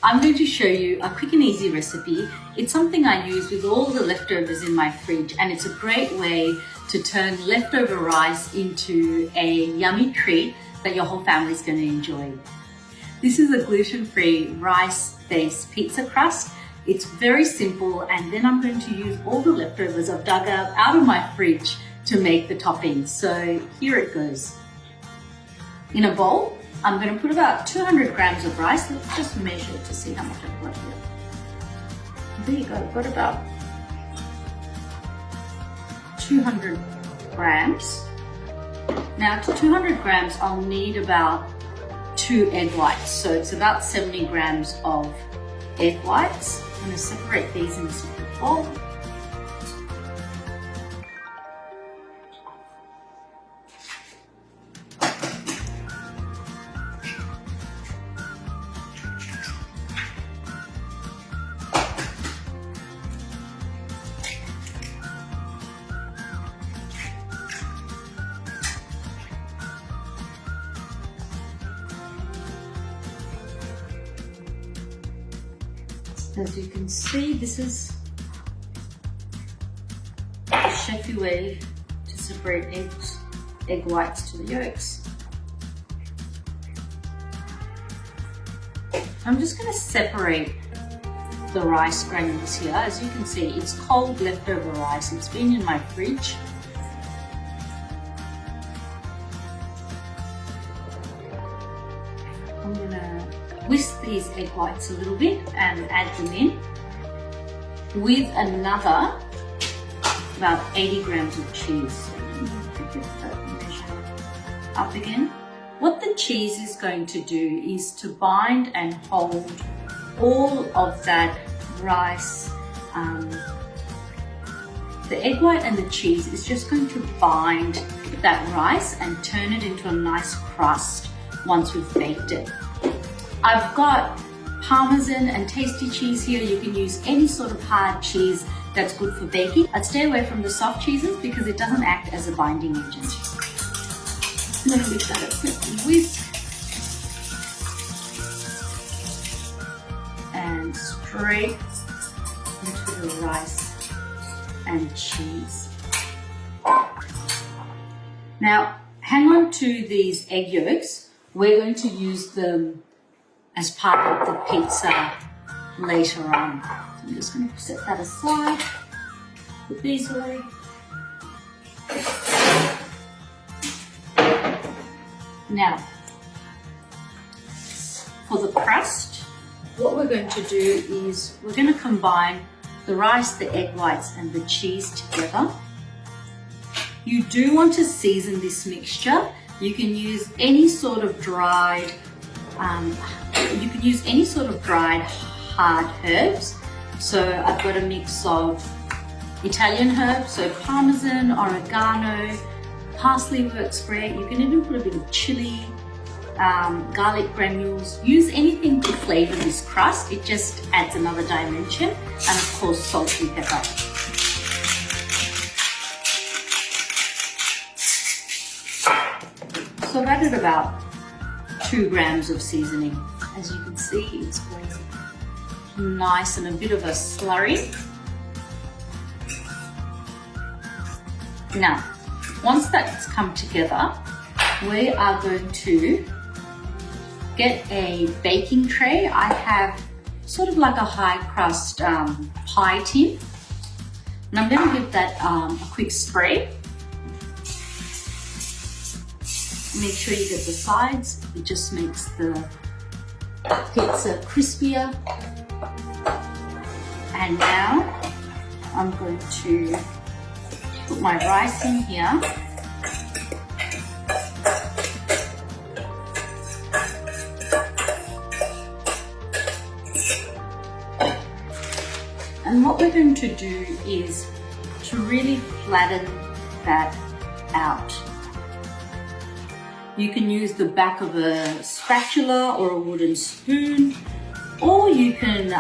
I'm going to show you a quick and easy recipe. It's something I use with all the leftovers in my fridge, and it's a great way to turn leftover rice into a yummy treat that your whole family is going to enjoy. This is a gluten-free rice-based pizza crust. It's very simple, and then I'm going to use all the leftovers I've dug out of my fridge to make the toppings. So here it goes. In a bowl, I'm going to put about 200 grams of rice. Let's just measure to see how much I've got here. There you go, I've got about 200 grams. Now to 200 grams, I'll need about 2 egg whites. So it's about 70 grams of egg whites. I'm going to separate these in a separate bowl. As you can see, this is the chefy way to separate egg whites to the yolks. I'm just going to separate the rice granules here. As you can see, it's cold leftover rice. It's been in my fridge. I'm going to whisk these egg whites a little bit and add them in with another about 80 grams of cheese. So get that measure up again. What the cheese is going to do is to bind and hold all of that rice. The egg white and the cheese is just going to bind that rice and turn it into a nice crust once we've baked it. I've got Parmesan and tasty cheese here. You can use any sort of hard cheese that's good for baking. I'd stay away from the soft cheeses because it doesn't act as a binding agent. I'm going to give that a quick whisk and straight into the rice and cheese. Now, hang on to these egg yolks. We're going to use them as part of the pizza later on. So I'm just going to set that aside, put these away. Now, for the crust, what we're going to do is we're going to combine the rice, the egg whites and the cheese together. You do want to season this mixture. You can use any sort of dried hard herbs. So I've got a mix of Italian herbs, so Parmesan, oregano, parsley works great. You can even put a bit of chili, garlic granules. Use anything to flavor this crust. It just adds another dimension. And of course, salt and pepper. So I've added about 2 grams of seasoning. As you can see, it's going nice and a bit of a slurry. Now, once that's come together, we are going to get a baking tray. I have sort of like a high crust pie tin, and I'm going to give that a quick spray. Make sure you get the sides. It just makes the pizza crispier. And now I'm going to put my rice in here. And what we're going to do is to really flatten that out. You can use the back of a spatula or a wooden spoon, or you can,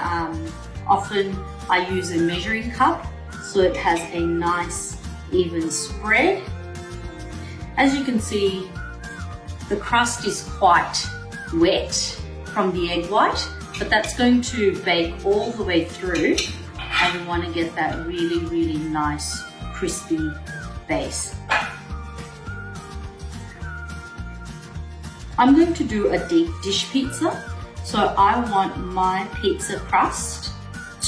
often I use a measuring cup so it has a nice even spread. As you can see, the crust is quite wet from the egg white, but that's going to bake all the way through, and we want to get that really, really nice crispy base. I'm going to do a deep dish pizza, so I want my pizza crust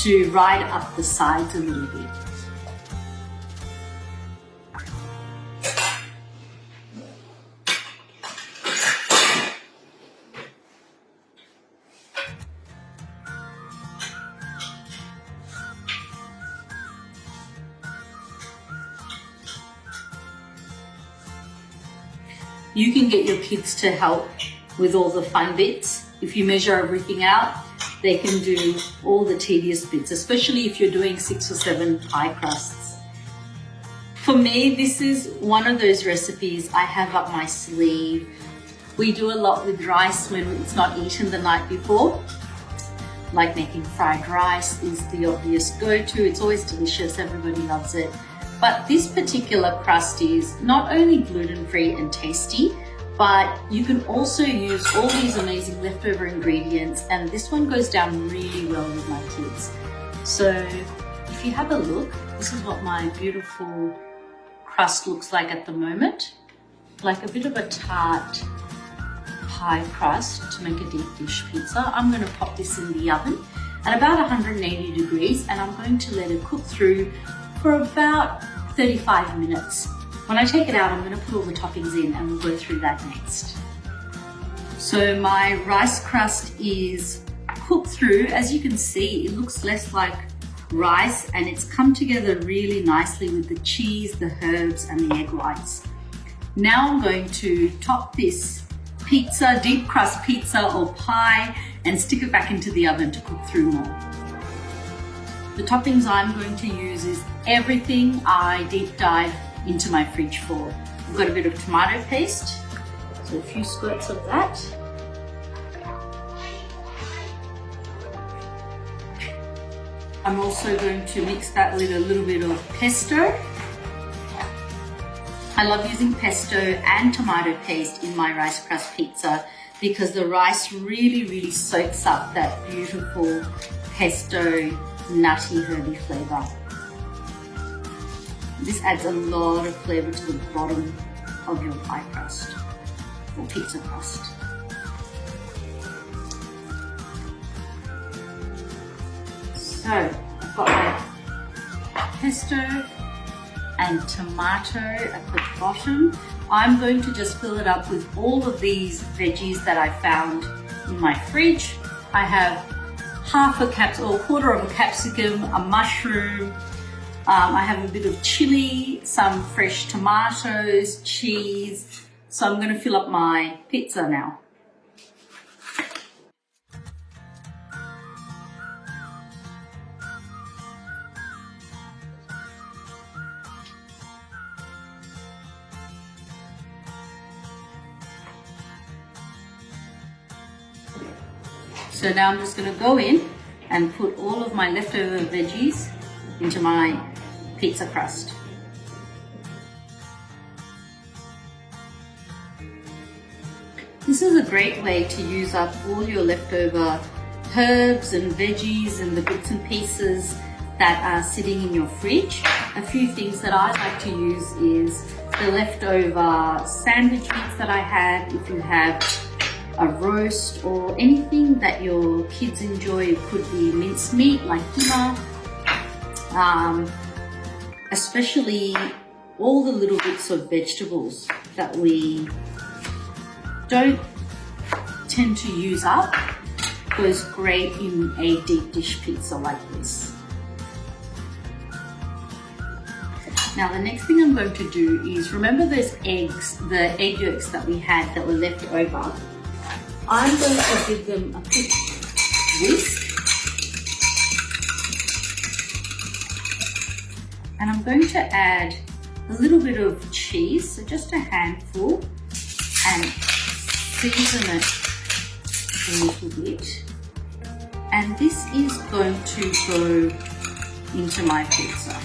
to ride up the sides a little bit. You can get your kids to help with all the fun bits. If you measure everything out, they can do all the tedious bits, especially if you're doing 6 or 7 pie crusts. For me, this is one of those recipes I have up my sleeve. We do a lot with rice when it's not eaten the night before. Like making fried rice is the obvious go-to. It's always delicious, everybody loves it. But this particular crust is not only gluten-free and tasty, but you can also use all these amazing leftover ingredients, and this one goes down really well with my kids. So if you have a look, this is what my beautiful crust looks like at the moment. Like a bit of a tart pie crust to make a deep dish pizza. I'm going to pop this in the oven at about 180 degrees, and I'm going to let it cook through for about 35 minutes. When I take it out, I'm going to put all the toppings in and we'll go through that next. So my rice crust is cooked through. As you can see, it looks less like rice, and it's come together really nicely with the cheese, the herbs, and the egg whites. Now I'm going to top this pizza, deep crust pizza or pie, and stick it back into the oven to cook through more. The toppings I'm going to use is everything I deep dive into my fridge for. I've got a bit of tomato paste, so a few squirts of that. I'm also going to mix that with a little bit of pesto. I love using pesto and tomato paste in my rice crust pizza because the rice really, really soaks up that beautiful pesto, nutty, herby flavor. This adds a lot of flavor to the bottom of your pie crust or pizza crust. So I've got my pesto and tomato at the bottom. I'm going to just fill it up with all of these veggies that I found in my fridge. I have half a or a quarter of a capsicum, a mushroom. I have a bit of chili, some fresh tomatoes, cheese. So I'm going to fill up my pizza now. So now I'm just going to go in and put all of my leftover veggies into my pizza crust. This is a great way to use up all your leftover herbs and veggies and the bits and pieces that are sitting in your fridge. A few things that I like to use is the leftover sandwich meats that I had. If you have a roast or anything that your kids enjoy, it could be minced meat like kima, especially all the little bits of vegetables that we don't tend to use up goes great in a deep dish pizza like this. Now the next thing I'm going to do is, remember those eggs, the egg yolks that we had that were left over? I'm going to give them a quick whisk. And I'm going to add a little bit of cheese, so just a handful, and season it a little bit. And this is going to go into my pizza.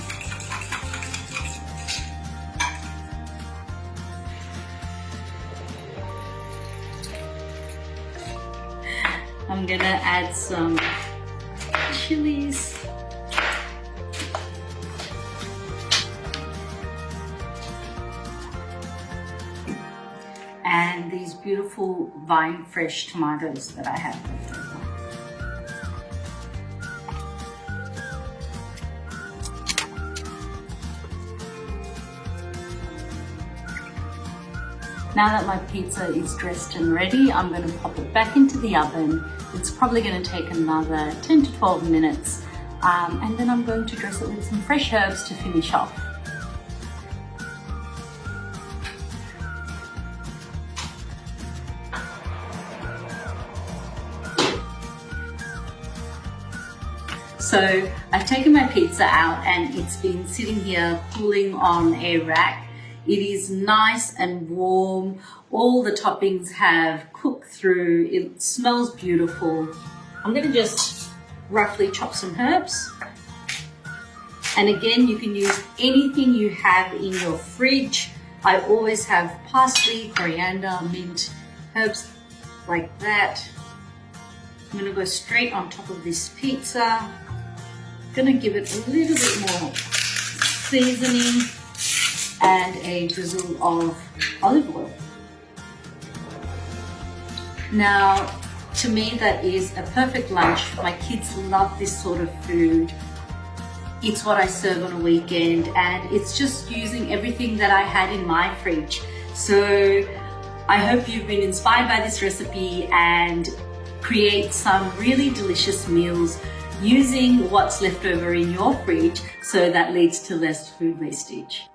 I'm gonna add some chilies. And these beautiful vine fresh tomatoes that I have left over. Now that my pizza is dressed and ready, I'm going to pop it back into the oven. It's probably going to take another 10 to 12 minutes. And then I'm going to dress it with some fresh herbs to finish off. So I've taken my pizza out and it's been sitting here cooling on a rack. It is nice and warm. All the toppings have cooked through. It smells beautiful. I'm going to just roughly chop some herbs. And again, you can use anything you have in your fridge. I always have parsley, coriander, mint, herbs like that. I'm going to go straight on top of this pizza. Going to give it a little bit more seasoning and a drizzle of olive oil. Now, to me, that is a perfect lunch. My kids love this sort of food. It's what I serve on a weekend, and it's just using everything that I had in my fridge. So I hope you've been inspired by this recipe and create some really delicious meals using what's left over in your fridge, so that leads to less food wastage.